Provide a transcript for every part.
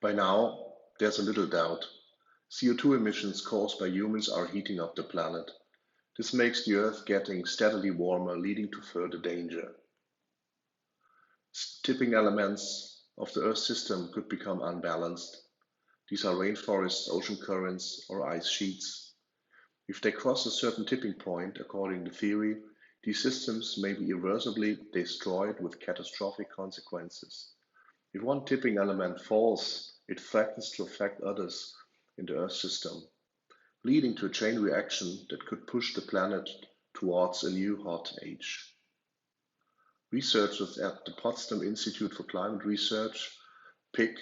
By now, there's a little doubt. CO2 emissions caused by humans are heating up the planet. This makes the Earth getting steadily warmer, leading to further danger. Tipping elements of the Earth system could become unbalanced. These are rainforests, ocean currents, or ice sheets. If they cross a certain tipping point, according to theory, these systems may be irreversibly destroyed with catastrophic consequences. If one tipping element falls, it threatens to affect others in the Earth system, leading to a chain reaction that could push the planet towards a new hot age. Researchers at the Potsdam Institute for Climate Research, PIC,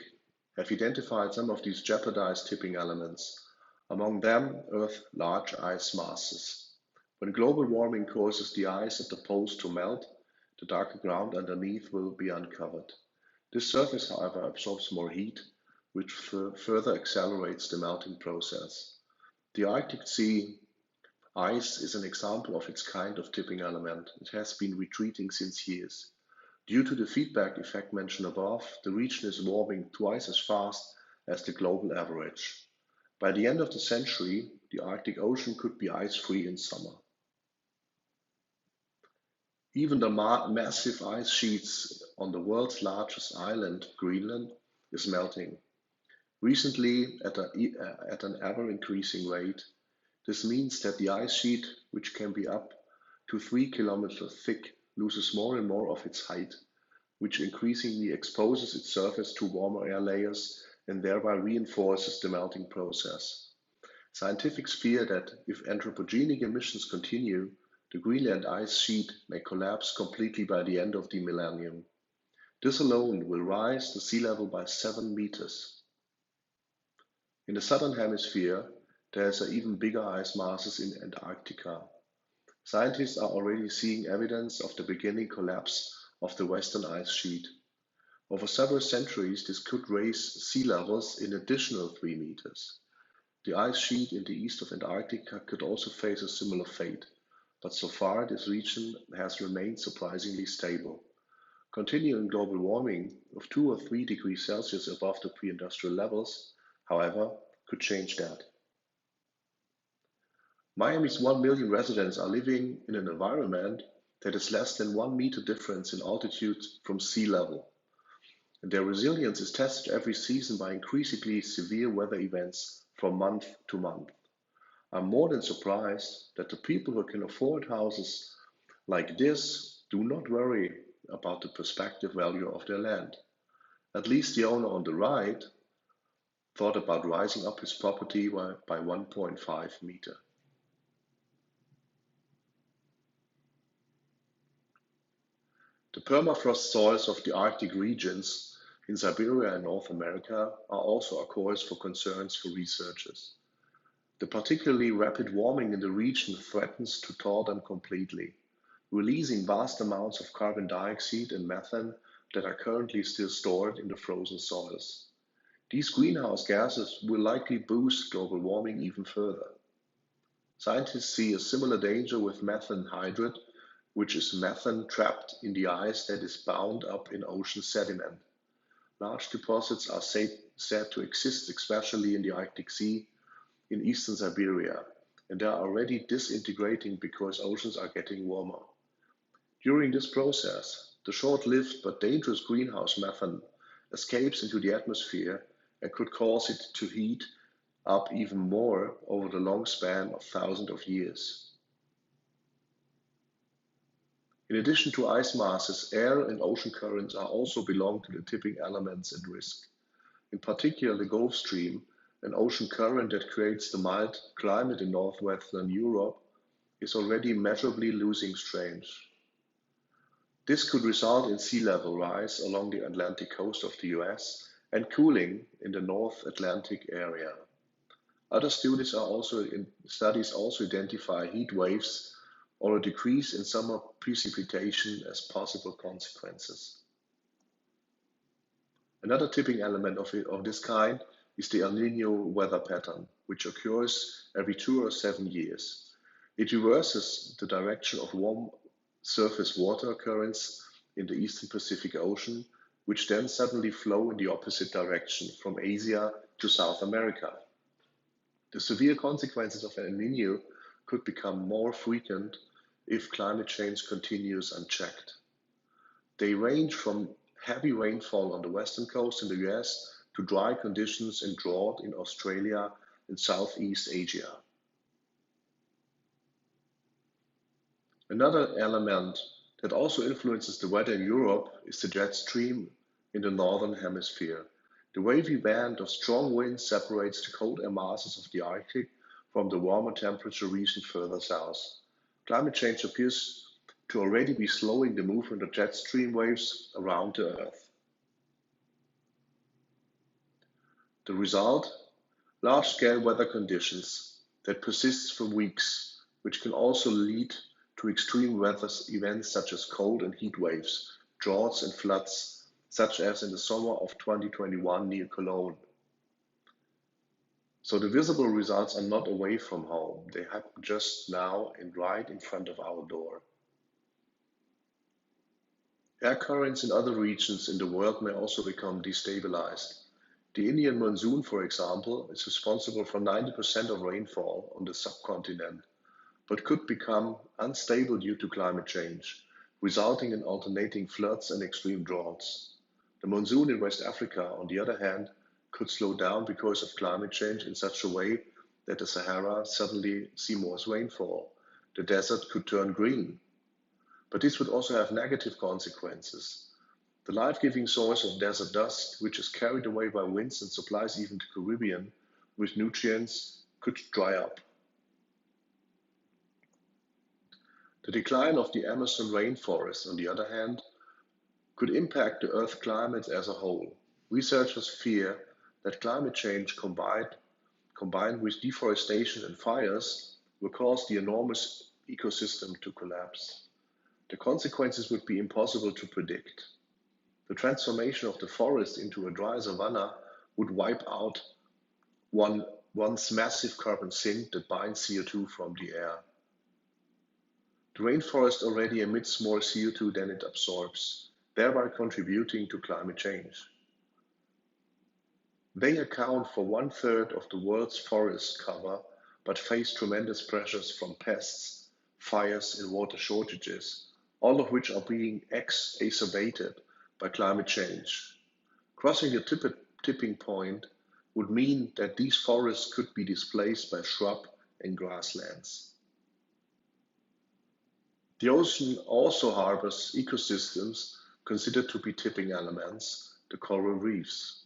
have identified some of these jeopardized tipping elements, among them Earth's large ice masses. When global warming causes the ice at the poles to melt, the darker ground underneath will be uncovered. This surface, however, absorbs more heat, which further accelerates the melting process. The Arctic Sea ice is an example of its kind of tipping element. It has been retreating since years. Due to the feedback effect mentioned above, the region is warming twice as fast as the global average. By the end of the century, the Arctic Ocean could be ice-free in summer. Even the massive ice sheets on the world's largest island, Greenland, is melting. Recently, at an ever-increasing rate. This means that the ice sheet, which can be up to 3 kilometers thick, loses more and more of its height, which increasingly exposes its surface to warmer air layers and thereby reinforces the melting process. Scientists fear that if anthropogenic emissions continue, the Greenland ice sheet may collapse completely by the end of the millennium. This alone will raise the sea level by 7 meters. In the southern hemisphere, there are even bigger ice masses in Antarctica. Scientists are already seeing evidence of the beginning collapse of the western ice sheet. Over several centuries, this could raise sea levels an additional 3 meters. The ice sheet in the east of Antarctica could also face a similar fate, but so far this region has remained surprisingly stable. Continuing global warming of 2 or 3 degrees Celsius above the pre-industrial levels, however, could change that. Miami's 1 million residents are living in an environment that is less than 1 meter difference in altitude from sea level. And their resilience is tested every season by increasingly severe weather events from month to month. I'm more than surprised that the people who can afford houses like this do not worry about the prospective value of their land. At least the owner on the right thought about rising up his property by 1.5 meter. The permafrost soils of the Arctic regions in Siberia and North America are also a cause for concerns for researchers. The particularly rapid warming in the region threatens to thaw them completely, releasing vast amounts of carbon dioxide and methane that are currently still stored in the frozen soils. These greenhouse gases will likely boost global warming even further. Scientists see a similar danger with methane hydrate, which is methane trapped in the ice that is bound up in ocean sediment. Large deposits are said to exist, especially in the Arctic Sea, in eastern Siberia, and they are already disintegrating because oceans are getting warmer. During this process, the short-lived but dangerous greenhouse methane escapes into the atmosphere and could cause it to heat up even more over the long span of thousands of years. In addition to ice masses, air and ocean currents are also belong to the tipping elements at risk. In particular, the Gulf Stream, an ocean current that creates the mild climate in northwestern Europe, is already measurably losing strength. This could result in sea level rise along the Atlantic coast of the US and cooling in the North Atlantic area. Other studies also identify heat waves or a decrease in summer precipitation as possible consequences. Another tipping element of this kind is the El Niño weather pattern, which occurs every 2 or 7 years. It reverses the direction of warm surface water currents in the eastern Pacific Ocean, which then suddenly flow in the opposite direction from Asia to South America. The severe consequences of El Nino could become more frequent if climate change continues unchecked. They range from heavy rainfall on the western coast in the US to dry conditions and drought in Australia and Southeast Asia. Another element that also influences the weather in Europe is the jet stream in the northern hemisphere. The wavy band of strong winds separates the cold air masses of the Arctic from the warmer temperature regions further south. Climate change appears to already be slowing the movement of jet stream waves around the Earth. The result? Large-scale weather conditions that persist for weeks, which can also lead to extreme weather events such as cold and heat waves, droughts and floods, such as in the summer of 2021 near Cologne. So the visible results are not away from home. They happen just now and right in front of our door. Air currents in other regions in the world may also become destabilized. The Indian monsoon, for example, is responsible for 90% of rainfall on the subcontinent, but could become unstable due to climate change, resulting in alternating floods and extreme droughts. The monsoon in West Africa, on the other hand, could slow down because of climate change in such a way that the Sahara suddenly see more rainfall. The desert could turn green. But this would also have negative consequences. The life-giving source of desert dust, which is carried away by winds and supplies even the Caribbean with nutrients, could dry up. The decline of the Amazon rainforest, on the other hand, could impact the Earth's climate as a whole. Researchers fear that climate change combined with deforestation and fires will cause the enormous ecosystem to collapse. The consequences would be impossible to predict. The transformation of the forest into a dry savanna would wipe out once massive carbon sink that binds CO2 from the air. The rainforest already emits more CO2 than it absorbs, thereby contributing to climate change. They account for 1/3 of the world's forest cover, but face tremendous pressures from pests, fires, and water shortages, all of which are being exacerbated by climate change. Crossing the tipping point would mean that these forests could be displaced by shrub and grasslands. The ocean also harbors ecosystems considered to be tipping elements, the coral reefs.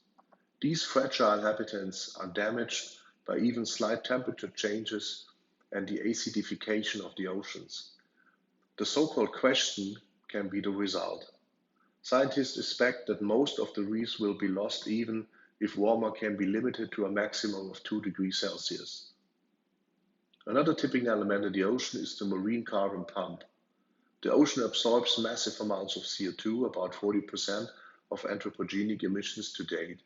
These fragile habitats are damaged by even slight temperature changes and the acidification of the oceans. The so-called question can be the result. Scientists expect that most of the reefs will be lost even if warmer can be limited to a maximum of 2 degrees Celsius. Another tipping element in the ocean is the marine carbon pump. The ocean absorbs massive amounts of CO2, about 40% of anthropogenic emissions to date.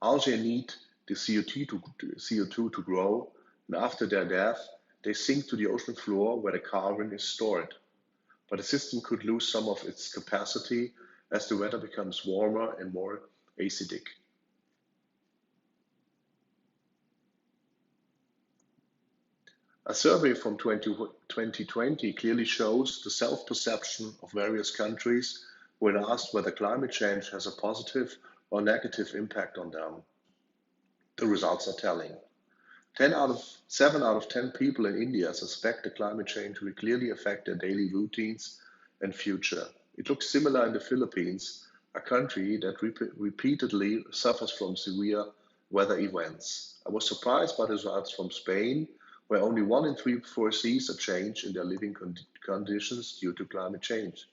Algae need the CO2 to grow, and after their death, they sink to the ocean floor where the carbon is stored. But the system could lose some of its capacity as the weather becomes warmer and more acidic. A survey from 2020 clearly shows the self-perception of various countries when asked whether climate change has a positive or negative impact on them. The results are telling. 7 out of 10 people in India suspect that climate change will clearly affect their daily routines and future. It looks similar in the Philippines, a country that repeatedly suffers from severe weather events. I was surprised by the results from Spain, where only 1 in 3 foresees a change in their living conditions due to climate change.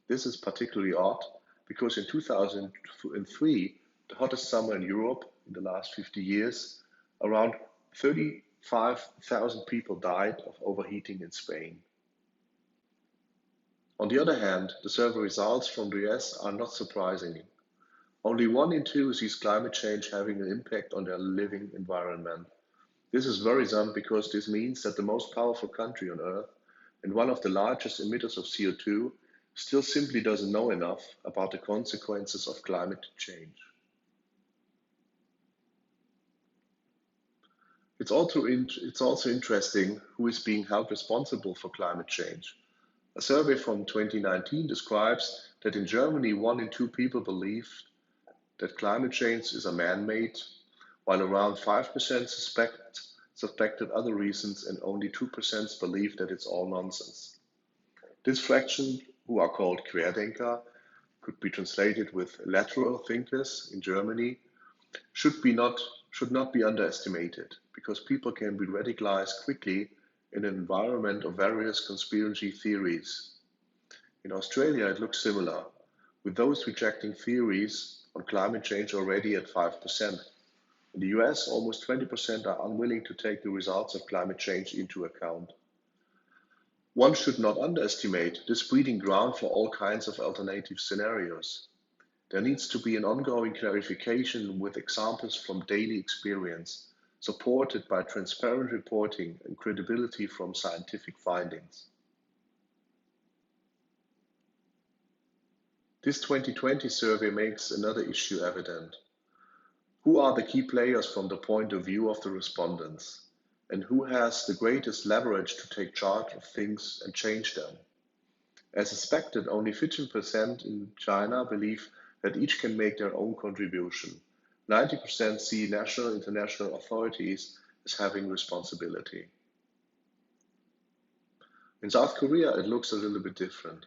This is particularly odd because in 2003, the hottest summer in Europe in the last 50 years, around 35,000 people died of overheating in Spain. On the other hand, the survey results from the US are not surprising. Only 1 in 2 sees climate change having an impact on their living environment. This is worrisome because this means that the most powerful country on Earth and one of the largest emitters of CO2 still simply doesn't know enough about the consequences of climate change. It's also interesting who is being held responsible for climate change. A survey from 2019 describes that in Germany, 1 in 2 people believe that climate change is a man-made, while around 5% suspected other reasons and only 2% believe that it's all nonsense. This fraction, who are called Querdenker, could be translated with lateral thinkers in Germany, should not be underestimated, because people can be radicalized quickly in an environment of various conspiracy theories. In Australia, it looks similar, with those rejecting theories on climate change already at 5%. In the US, almost 20% are unwilling to take the results of climate change into account. One should not underestimate this breeding ground for all kinds of alternative scenarios. There needs to be an ongoing clarification with examples from daily experience, supported by transparent reporting and credibility from scientific findings. This 2020 survey makes another issue evident. Who are the key players from the point of view of the respondents? And who has the greatest leverage to take charge of things and change them? As expected, only 15% in China believe that each can make their own contribution. 90% see national and international authorities as having responsibility. In South Korea, it looks a little bit different.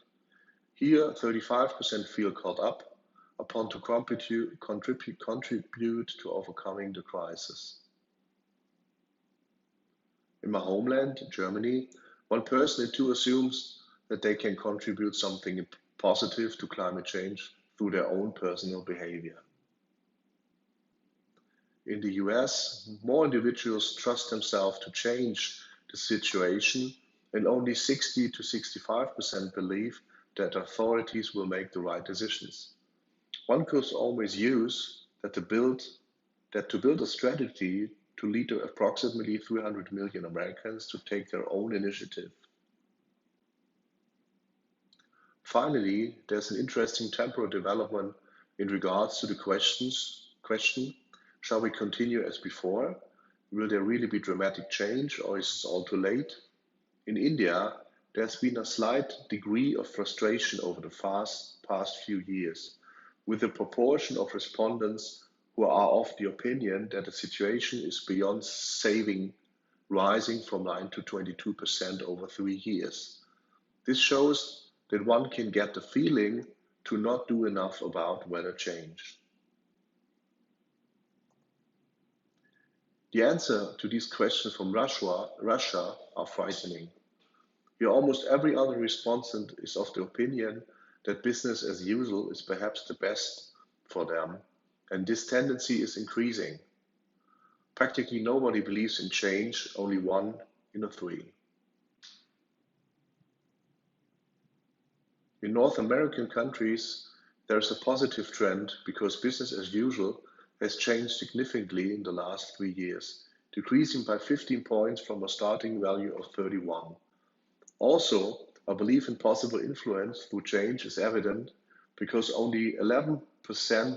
Here, 35% feel caught up upon to contribute to overcoming the crisis. In my homeland, Germany, 1 person in 2 assumes that they can contribute something positive to climate change through their own personal behavior. In the US, more individuals trust themselves to change the situation, and only 60 to 65% believe that authorities will make the right decisions. One could always use that to build a strategy to lead to approximately 300 million Americans to take their own initiative. Finally, there's an interesting temporal development in regards to the question, shall we continue as before? Will there really be dramatic change, or is it all too late? In India, there's been a slight degree of frustration over the past few years, with a proportion of respondents who are of the opinion that the situation is beyond saving, rising from 9 to 22% over 3 years. This shows that one can get the feeling to not do enough about weather change. The answer to these questions from Russia are frightening. Here, almost every other respondent is of the opinion that business as usual is perhaps the best for them, and this tendency is increasing. Practically nobody believes in change, only 1 in 3. In North American countries, there is a positive trend because business as usual has changed significantly in the last 3 years, decreasing by 15 points from a starting value of 31. Also, a belief in possible influence through change is evident because only 11%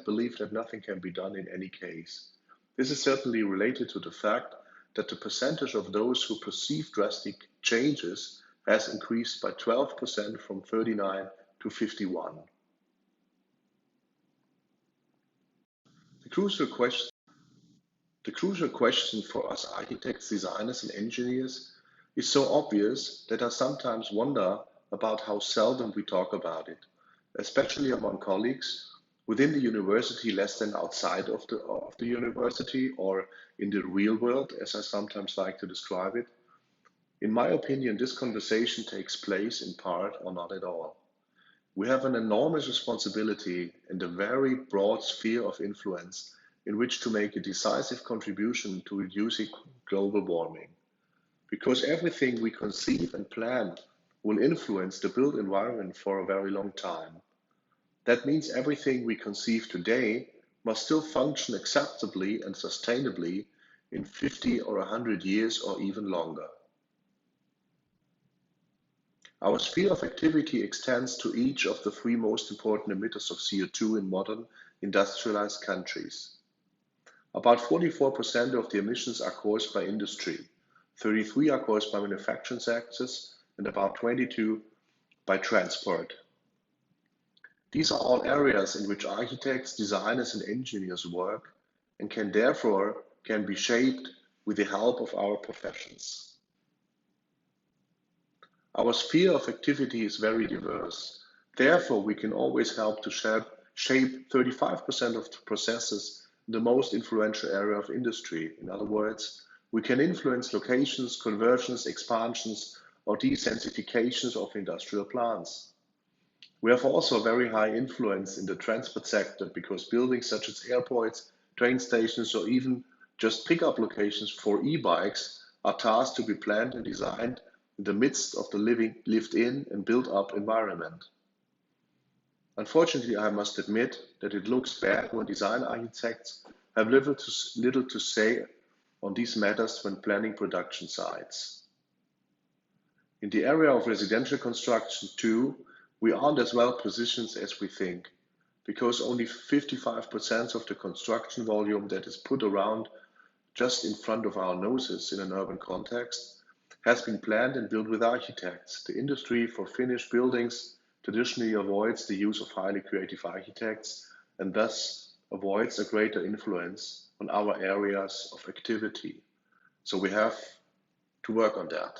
believe that nothing can be done in any case. This is certainly related to the fact that the percentage of those who perceive drastic changes has increased by 12% from 39 to 51. The crucial question for us architects, designers, and engineers is so obvious that I sometimes wonder about how seldom we talk about it, especially among colleagues within the university less than outside of the university, or in the real world, as I sometimes like to describe it. In my opinion, this conversation takes place in part or not at all. We have an enormous responsibility and a very broad sphere of influence in which to make a decisive contribution to reducing global warming. Because everything we conceive and plan will influence the built environment for a very long time. That means everything we conceive today must still function acceptably and sustainably in 50 or 100 years or even longer. Our sphere of activity extends to each of the three most important emitters of CO2 in modern industrialized countries. About 44% of the emissions are caused by industry, 33% are caused by manufacturing sectors, and about 22% by transport. These are all areas in which architects, designers, and engineers work and can therefore be shaped with the help of our professions. Our sphere of activity is very diverse. Therefore, we can always help to shape 35% of the processes in the most influential area of industry. In other words, we can influence locations, conversions, expansions, or desensifications of industrial plants. We have also very high influence in the transport sector because buildings such as airports, train stations, or even just pickup locations for e-bikes are tasked to be planned and designed in the midst of the lived-in and built-up environment. Unfortunately, I must admit that it looks bad when design architects have little to say on these matters when planning production sites. In the area of residential construction too, we aren't as well positioned as we think, because only 55% of the construction volume that is put around just in front of our noses in an urban context has been planned and built with architects. The industry for finished buildings traditionally avoids the use of highly creative architects and thus avoids a greater influence on our areas of activity. So we have to work on that.